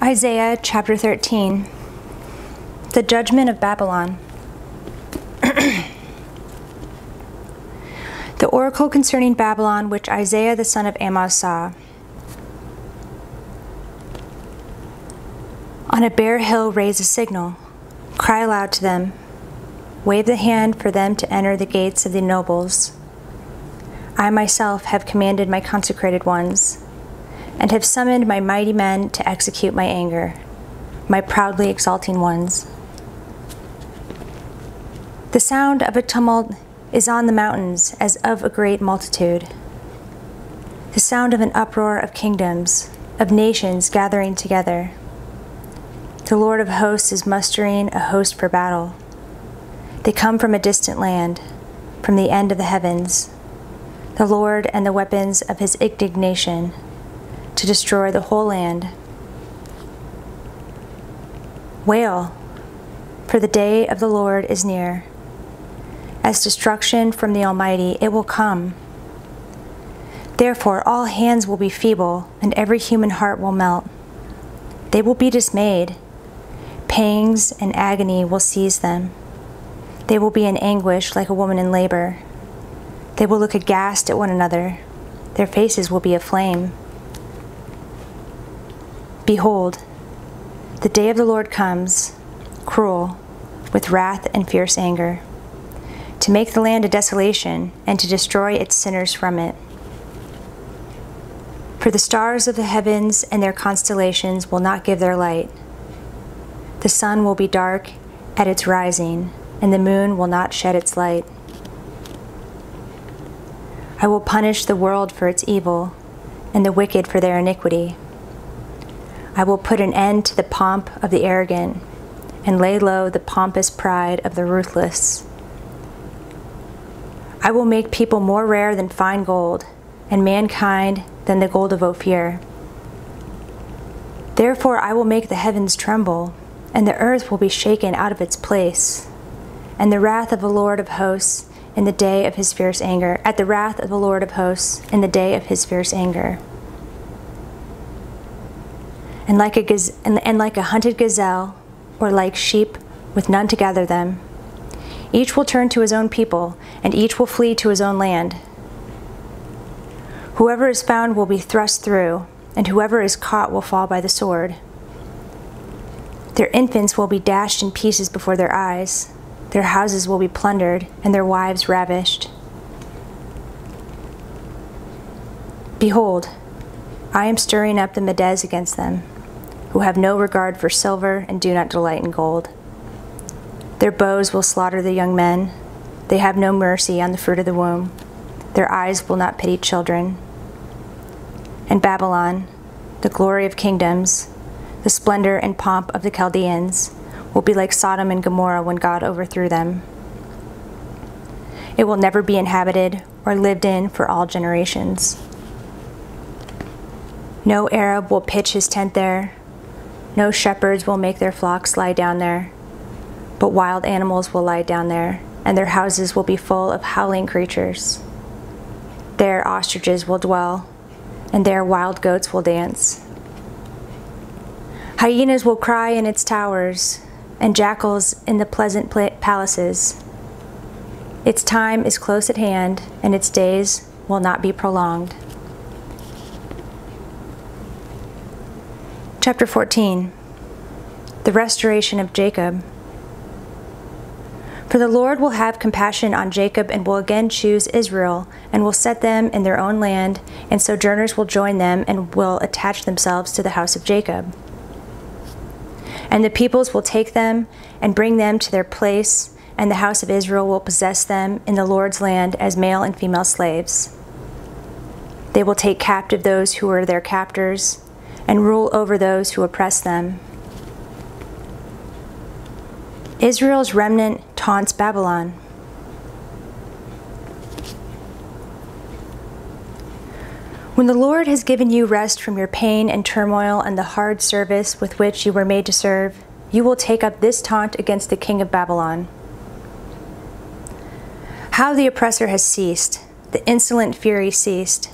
Isaiah chapter 13. The judgment of Babylon. The oracle concerning Babylon, which Isaiah the son of Amoz saw. On a bare hill raise a signal. Cry aloud to them. Wave the hand for them to enter the gates of the nobles. I myself have commanded my consecrated ones, and have summoned my mighty men to execute my anger, my proudly exalting ones. The sound of a tumult is on the mountains as of a great multitude. The sound of an uproar of kingdoms, of nations gathering together. The Lord of hosts is mustering a host for battle. They come from a distant land, from the end of the heavens, the Lord and the weapons of his indignation, to destroy the whole land. Wail, for the day of the Lord is near. As destruction from the Almighty, it will come. Therefore, all hands will be feeble, and every human heart will melt. They will be dismayed. Pangs and agony will seize them. They will be in anguish like a woman in labor. They will look aghast at one another. Their faces will be aflame. Behold, the day of the Lord comes, cruel, with wrath and fierce anger, to make the land a desolation and to destroy its sinners from it. For the stars of the heavens and their constellations will not give their light. The sun will be dark at its rising, and the moon will not shed its light. I will punish the world for its evil, and the wicked for their iniquity. I will put an end to the pomp of the arrogant, and lay low the pompous pride of the ruthless. I will make people more rare than fine gold, and mankind than the gold of Ophir. Therefore I will make the heavens tremble, and the earth will be shaken out of its place, and the wrath of the Lord of hosts in the day of his fierce anger, at the wrath of the Lord of hosts in the day of his fierce anger. And like a hunted gazelle, or like sheep with none to gather them, each will turn to his own people, and each will flee to his own land. Whoever is found will be thrust through, and whoever is caught will fall by the sword. Their infants will be dashed in pieces before their eyes. Their houses will be plundered, and their wives ravished. Behold, I am stirring up the Medes against them, who have no regard for silver and do not delight in gold. Their bows will slaughter the young men. They have no mercy on the fruit of the womb. Their eyes will not pity children. And Babylon, the glory of kingdoms, the splendor and pomp of the Chaldeans, will be like Sodom and Gomorrah when God overthrew them. It will never be inhabited or lived in for all generations. No Arab will pitch his tent there. No shepherds will make their flocks lie down there. But wild animals will lie down there, and their houses will be full of howling creatures. There ostriches will dwell, and there wild goats will dance. Hyenas will cry in its towers, and jackals in the pleasant palaces. Its time is close at hand, and its days will not be prolonged. Chapter 14. The restoration of Jacob. For the Lord will have compassion on Jacob and will again choose Israel, and will set them in their own land, and sojourners will join them and will attach themselves to the house of Jacob. And the peoples will take them and bring them to their place, and the house of Israel will possess them in the Lord's land as male and female slaves. They will take captive those who are their captors, and rule over those who oppress them. Israel's remnant taunts Babylon. When the Lord has given you rest from your pain and turmoil and the hard service with which you were made to serve, you will take up this taunt against the king of Babylon. How the oppressor has ceased, the insolent fury ceased.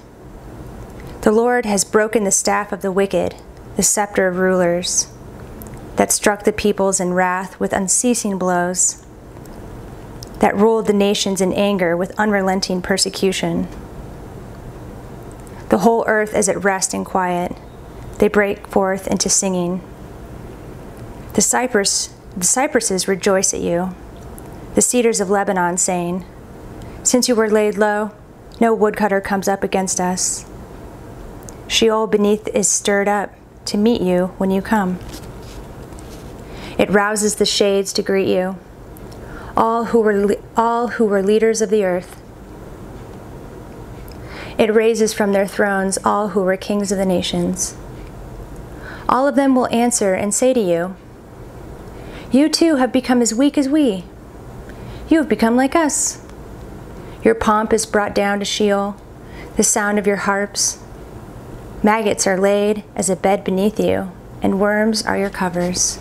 The Lord has broken the staff of the wicked, the scepter of rulers, that struck the peoples in wrath with unceasing blows, that ruled the nations in anger with unrelenting persecution. The whole earth is at rest and quiet. They break forth into singing. The cypresses rejoice at you, the cedars of Lebanon, saying, "Since you were laid low, no woodcutter comes up against us." Sheol beneath is stirred up to meet you when you come. It rouses the shades to greet you, all who were leaders of the earth. It raises from their thrones all who were kings of the nations. All of them will answer and say to you, "You too have become as weak as we. You have become like us. Your pomp is brought down to Sheol, the sound of your harps. Maggots are laid as a bed beneath you, and worms are your covers."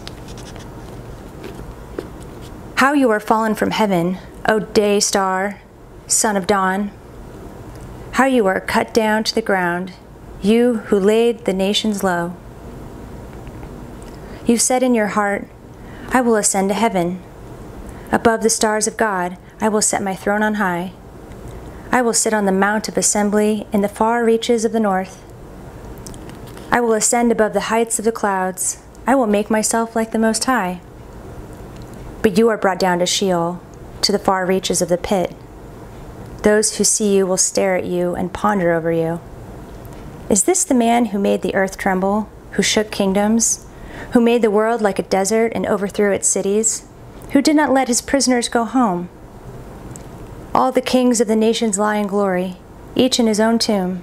How you are fallen from heaven, O day star, son of dawn. How you are cut down to the ground, you who laid the nations low. You said in your heart, "I will ascend to heaven. Above the stars of God, I will set my throne on high. I will sit on the mount of assembly in the far reaches of the north. I will ascend above the heights of the clouds. I will make myself like the Most High." But you are brought down to Sheol, to the far reaches of the pit. Those who see you will stare at you and ponder over you. Is this the man who made the earth tremble, who shook kingdoms, who made the world like a desert and overthrew its cities, who did not let his prisoners go home? All the kings of the nations lie in glory, each in his own tomb.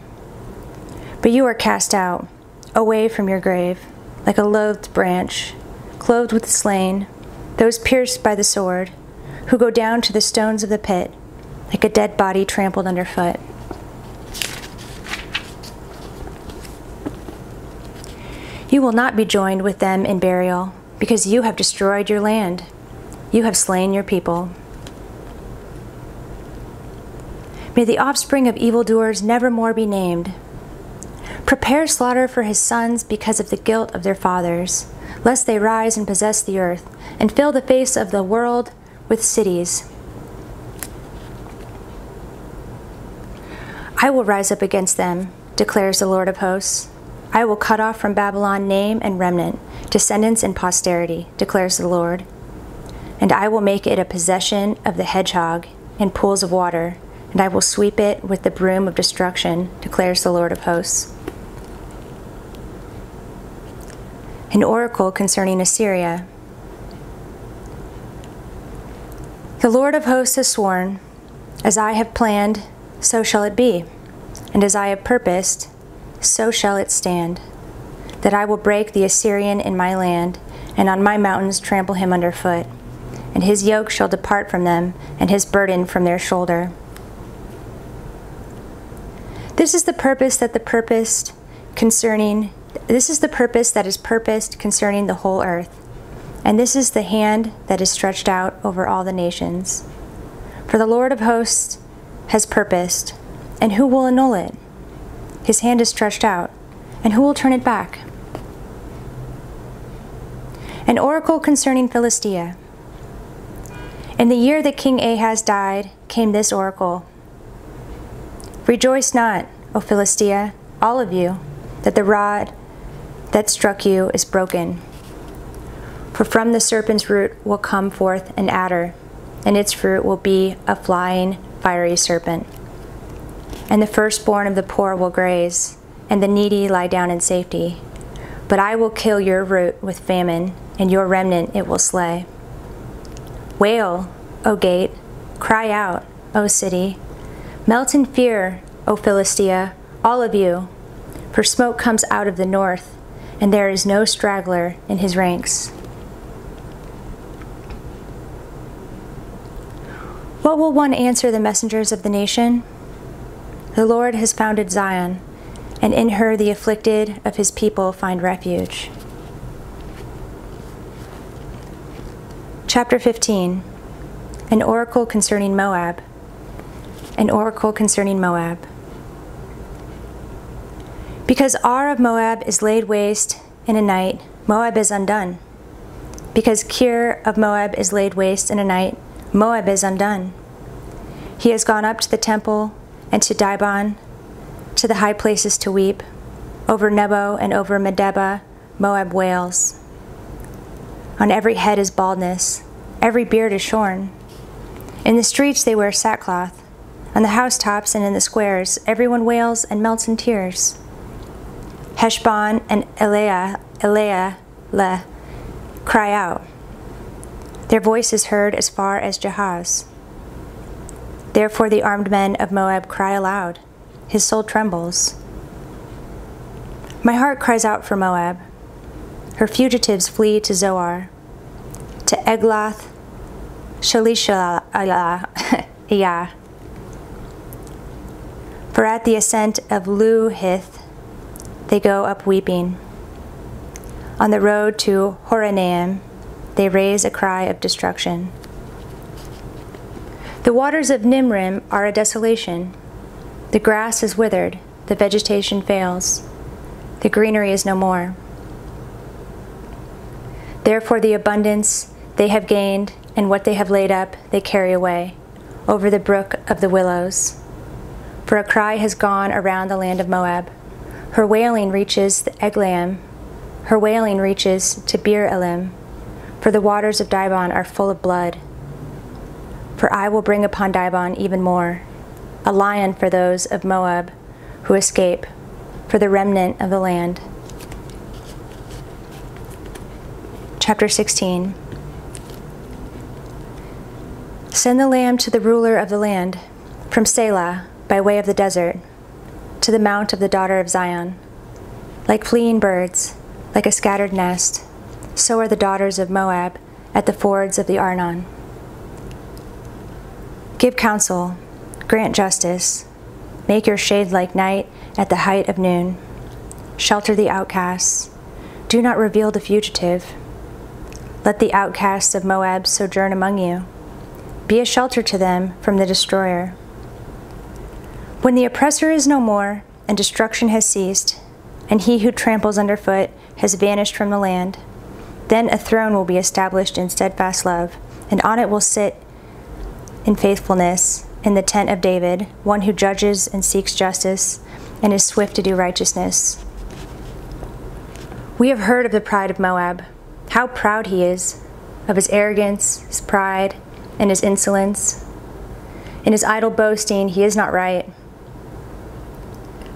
But you are cast out, away from your grave, like a loathed branch, clothed with the slain, those pierced by the sword, who go down to the stones of the pit, like a dead body trampled underfoot. You will not be joined with them in burial, because you have destroyed your land. You have slain your people. May the offspring of evildoers never more be named. Prepare slaughter for his sons because of the guilt of their fathers, lest they rise and possess the earth, and fill the face of the world with cities. I will rise up against them, declares the Lord of hosts. I will cut off from Babylon name and remnant, descendants and posterity, declares the Lord. And I will make it a possession of the hedgehog and pools of water, and I will sweep it with the broom of destruction, declares the Lord of hosts. An oracle concerning Assyria. The Lord of hosts has sworn, "As I have planned, so shall it be, and as I have purposed, so shall it stand, that I will break the Assyrian in my land, and on my mountains trample him underfoot, and his yoke shall depart from them, and his burden from their shoulder." This is the purpose that is purposed concerning the whole earth, and this is the hand that is stretched out over all the nations. For the Lord of hosts has purposed, and who will annul it? His hand is stretched out, and who will turn it back? An oracle concerning Philistia. In the year that King Ahaz died, came this oracle. "Rejoice not, O Philistia, all of you, that the rod that struck you is broken. For from the serpent's root will come forth an adder, and its fruit will be a flying, fiery serpent. And the firstborn of the poor will graze, and the needy lie down in safety. But I will kill your root with famine, and your remnant it will slay. Wail, O gate, cry out, O city. Melt in fear, O Philistia, all of you, for smoke comes out of the north, and there is no straggler in his ranks." What will one answer the messengers of the nation? The Lord has founded Zion, and in her the afflicted of his people find refuge. Chapter 15. An oracle concerning Moab. An oracle concerning Moab. Because Ar of Moab is laid waste, in a night, Moab is undone. Because Kir of Moab is laid waste in a night, Moab is undone. He has gone up to the temple and to Dibon, to the high places to weep. Over Nebo and over Medeba, Moab wails. On every head is baldness, every beard is shorn. In the streets they wear sackcloth. On the housetops and in the squares, everyone wails and melts in tears. Heshbon and Elealeh cry out. Their voice is heard as far as Jahaz. Therefore the armed men of Moab cry aloud. His soul trembles. My heart cries out for Moab. Her fugitives flee to Zoar, to Eglath Shalisha. For at the ascent of Luhith they go up weeping. On the road to Horonaim they raise a cry of destruction. The waters of Nimrim are a desolation. The grass is withered, the vegetation fails, the greenery is no more. Therefore the abundance they have gained and what they have laid up they carry away over the brook of the willows. For a cry has gone around the land of Moab. Her wailing reaches the Eglaim. Her wailing reaches to Bir Elim. For the waters of Dibon are full of blood. For I will bring upon Dibon even more, a lion for those of Moab who escape, for the remnant of the land. Chapter 16. Send the lamb to the ruler of the land, from Selah, by way of the desert, to the mount of the daughter of Zion. Like fleeing birds, like a scattered nest, so are the daughters of Moab at the fords of the Arnon. Give counsel, grant justice, make your shade like night at the height of noon. Shelter the outcasts, do not reveal the fugitive. Let the outcasts of Moab sojourn among you. Be a shelter to them from the destroyer. When the oppressor is no more, and destruction has ceased, and he who tramples underfoot has vanished from the land, then a throne will be established in steadfast love, and on it will sit in faithfulness in the tent of David, one who judges and seeks justice, and is swift to do righteousness. We have heard of the pride of Moab, how proud he is, of his arrogance, his pride, and his insolence. In his idle boasting, he is not right.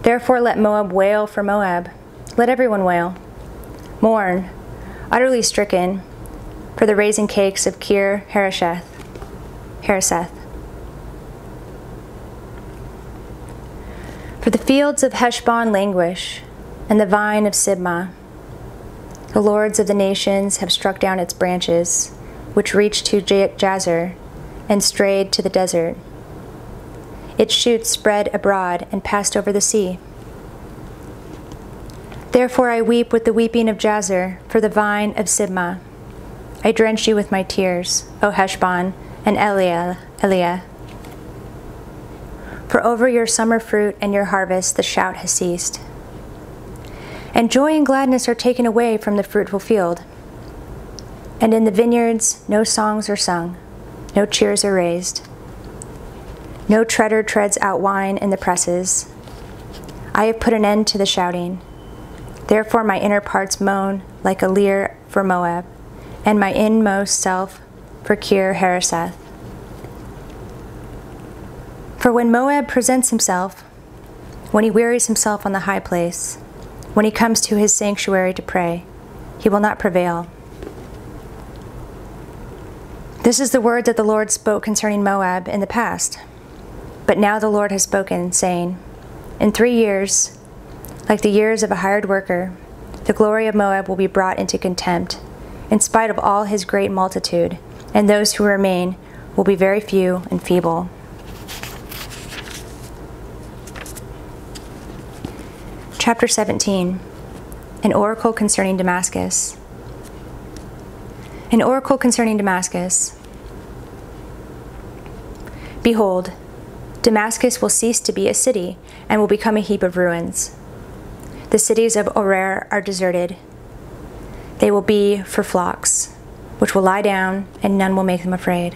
Therefore let Moab wail for Moab. Let everyone wail. Mourn, utterly stricken, for the raisin cakes of Kir Hareseth. For the fields of Heshbon languish, and the vine of Sibmah. The lords of the nations have struck down its branches, which reached to Jazer, and strayed to the desert. Its shoots spread abroad and passed over the sea. Therefore I weep with the weeping of Jazer for the vine of Sibmah. I drench you with my tears, O Heshbon and Eliah. For over your summer fruit and your harvest the shout has ceased. And joy and gladness are taken away from the fruitful field. And in the vineyards no songs are sung, no cheers are raised. No treader treads out wine in the presses. I have put an end to the shouting. Therefore my inner parts moan like a lyre for Moab, and my inmost self for Kir Hareseth. For when Moab presents himself, when he wearies himself on the high place, when he comes to his sanctuary to pray, he will not prevail. This is the word that the Lord spoke concerning Moab in the past. But now the Lord has spoken, saying, in 3 years, like the years of a hired worker, the glory of Moab will be brought into contempt, in spite of all his great multitude, and those who remain will be very few and feeble. Chapter 17. An oracle concerning Damascus. An oracle concerning Damascus. Behold, Damascus will cease to be a city and will become a heap of ruins. The cities of Orer are deserted. They will be for flocks, which will lie down, and none will make them afraid.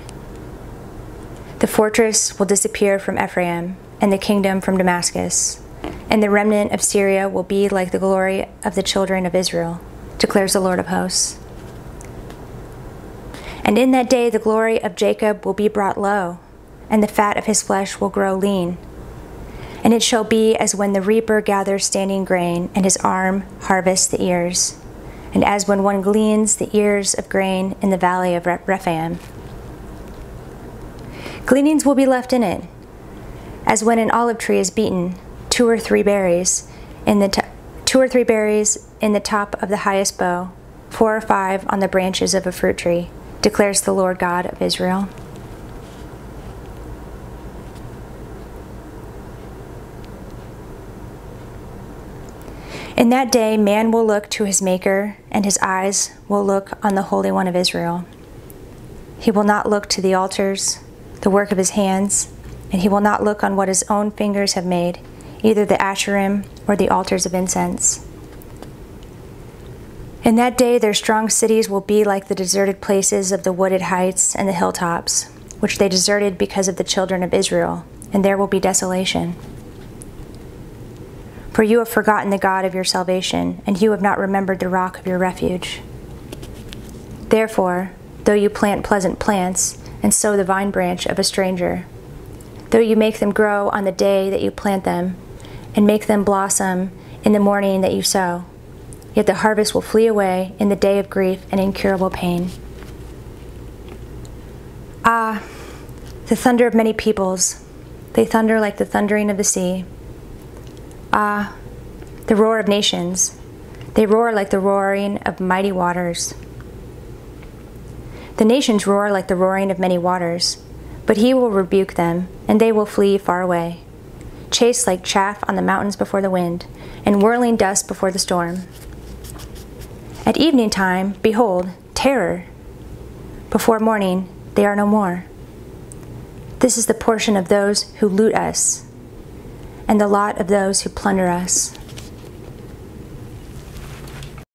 The fortress will disappear from Ephraim, and the kingdom from Damascus, and the remnant of Syria will be like the glory of the children of Israel, declares the Lord of hosts. And in that day the glory of Jacob will be brought low, and the fat of his flesh will grow lean. And it shall be as when the reaper gathers standing grain, and his arm harvests the ears, and as when one gleans the ears of grain in the valley of Rephaim. Gleanings will be left in it, as when an olive tree is beaten, 2 or 3 berries in the top of the highest bough, 4 or 5 on the branches of a fruit tree, declares the Lord God of Israel. In that day man will look to his Maker, and his eyes will look on the Holy One of Israel. He will not look to the altars, the work of his hands, and he will not look on what his own fingers have made, either the Asherim or the altars of incense. In that day their strong cities will be like the deserted places of the wooded heights and the hilltops, which they deserted because of the children of Israel, and there will be desolation. For you have forgotten the God of your salvation, and you have not remembered the rock of your refuge. Therefore, though you plant pleasant plants, and sow the vine branch of a stranger, though you make them grow on the day that you plant them, and make them blossom in the morning that you sow, yet the harvest will flee away in the day of grief and incurable pain. Ah, the thunder of many peoples, they thunder like the thundering of the sea. Ah, the roar of nations, they roar like the roaring of mighty waters. The nations roar like the roaring of many waters, but he will rebuke them, and they will flee far away, chased like chaff on the mountains before the wind, and whirling dust before the storm. At evening time, behold, terror. Before morning, they are no more. This is the portion of those who loot us, and the lot of those who plunder us.